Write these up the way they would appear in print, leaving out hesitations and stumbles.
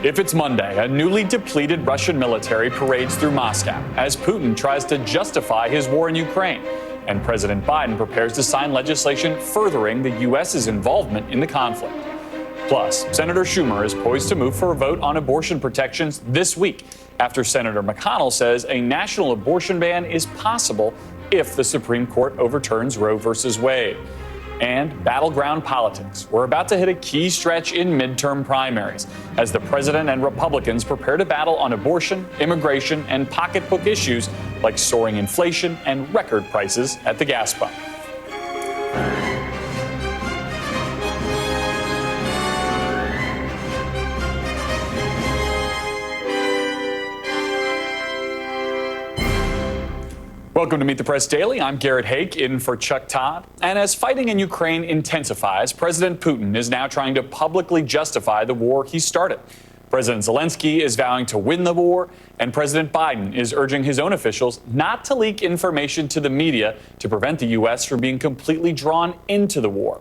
If it's Monday, a newly depleted Russian military parades through Moscow as Putin tries to justify his war in Ukraine, and President Biden prepares to sign legislation furthering the U.S.'s involvement in the conflict. Plus, Senator Schumer is poised to move for a vote on abortion protections this week after Senator McConnell says a national abortion ban is possible if the Supreme Court overturns Roe v. Wade. And battleground politics. We're about to hit a key stretch in midterm primaries as the president and Republicans prepare to battle on abortion, immigration, and pocketbook issues like soaring inflation and record prices at the gas pump. Welcome to Meet the Press Daily. I'm Garrett Hake, in for Chuck Todd. And as fighting in Ukraine intensifies, President Putin is now trying to publicly justify the war he started. President Zelensky is vowing to win the war, and President Biden is urging his own officials not to leak information to the media to prevent the U.S. from being completely drawn into the war.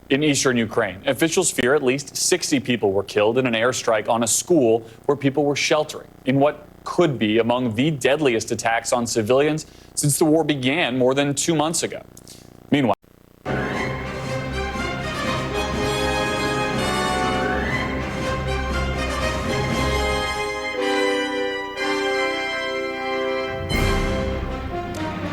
In eastern Ukraine, officials fear at least 60 people were killed in an airstrike on a school where people were sheltering in what could be among the deadliest attacks on civilians since the war began more than 2 months ago. Meanwhile,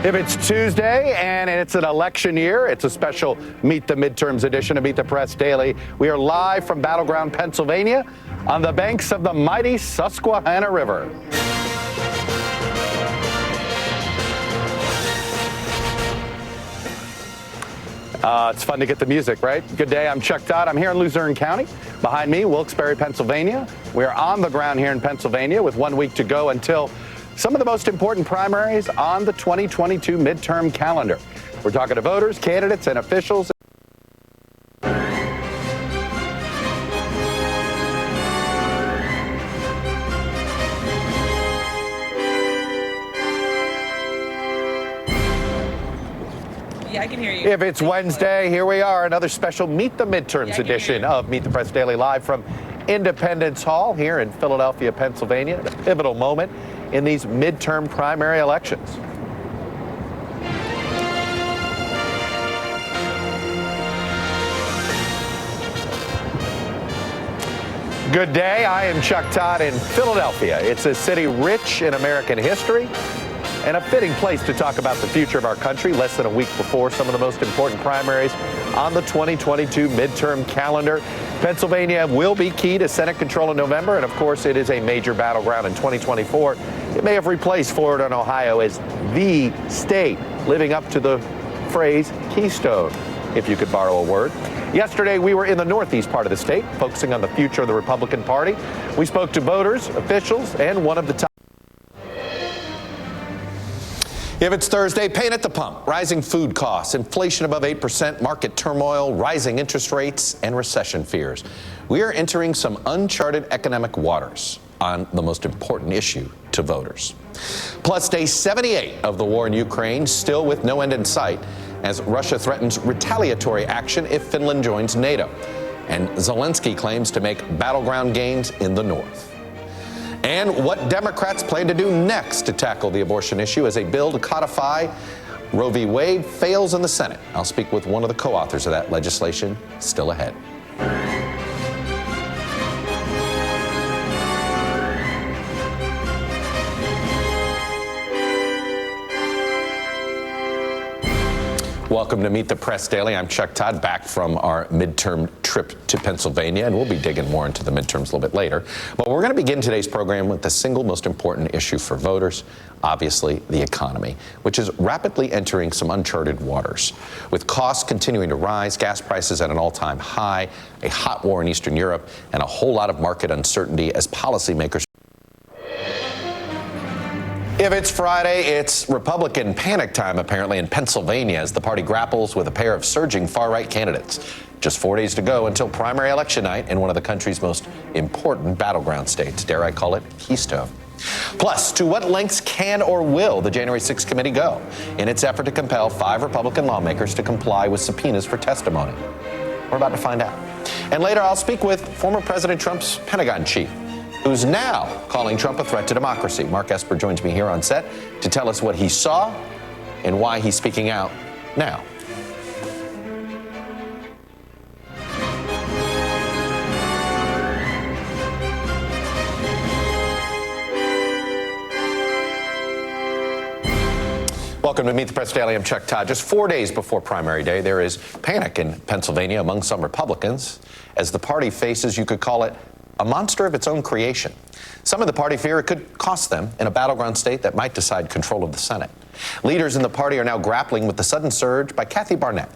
if it's Tuesday and it's an election year, it's a special Meet the Midterms edition of Meet the Press Daily. We are live from Battleground, Pennsylvania, on the banks of the mighty Susquehanna River. It's fun to get the music, right? Good day, I'm Chuck Todd. I'm here in Luzerne County. Behind me, Wilkes-Barre, Pennsylvania. We are on the ground here in Pennsylvania with 1 week to go until some of the most important primaries on the 2022 midterm calendar. We're talking to voters, candidates, and officials. Yeah, I can hear you. If it's Wednesday, here we are, another special Meet the Midterms edition of Meet the Press Daily, live from Independence Hall here in Philadelphia, Pennsylvania, at a pivotal moment in these midterm primary elections. Good day, I am Chuck Todd in Philadelphia. It's a city rich in American history and a fitting place to talk about the future of our country less than a week before some of the most important primaries on the 2022 midterm calendar. Pennsylvania will be key to Senate control in November, and of course it is a major battleground in 2024. It may have replaced Florida and Ohio as the state, living up to the phrase Keystone, if you could borrow a word. Yesterday, we were in the northeast part of the state, focusing on the future of the Republican Party. We spoke to voters, officials, and one of the top. If it's Thursday, pain at the pump, rising food costs, inflation above 8%, market turmoil, rising interest rates, and recession fears. We are entering some uncharted economic waters on the most important issue to voters. Plus, day 78 of the war in Ukraine, still with no end in sight, as Russia threatens retaliatory action if Finland joins NATO. And Zelensky claims to make battleground gains in the north. And what Democrats plan to do next to tackle the abortion issue as a bill to codify Roe v. Wade fails in the Senate. I'll speak with one of the co-authors of that legislation still ahead. Welcome to Meet the Press Daily. I'm Chuck Todd, back from our midterm trip to Pennsylvania, and we'll be digging more into the midterms a little bit later. But we're going to begin today's program with the single most important issue for voters, obviously the economy, which is rapidly entering some uncharted waters. With costs continuing to rise, gas prices at an all-time high, a hot war in Eastern Europe, and a whole lot of market uncertainty as policymakers. If it's Friday, it's Republican panic time, apparently, in Pennsylvania as the party grapples with a pair of surging far-right candidates. Just 4 days to go until primary election night in one of the country's most important battleground states. Dare I call it Keystone? Plus, to what lengths can or will the January 6th committee go in its effort to compel 5 Republican lawmakers to comply with subpoenas for testimony? We're about to find out. And later, I'll speak with former President Trump's Pentagon chief, who's now calling Trump a threat to democracy. Mark Esper joins me here on set to tell us what he saw and why he's speaking out now. Welcome to Meet the Press Daily. I'm Chuck Todd. Just 4 days before primary day, there is panic in Pennsylvania among some Republicans as the party faces, you could call it, a monster of its own creation. Some of the party fear it could cost them in a battleground state that might decide control of the Senate. Leaders in the party are now grappling with the sudden surge by Kathy Barnett,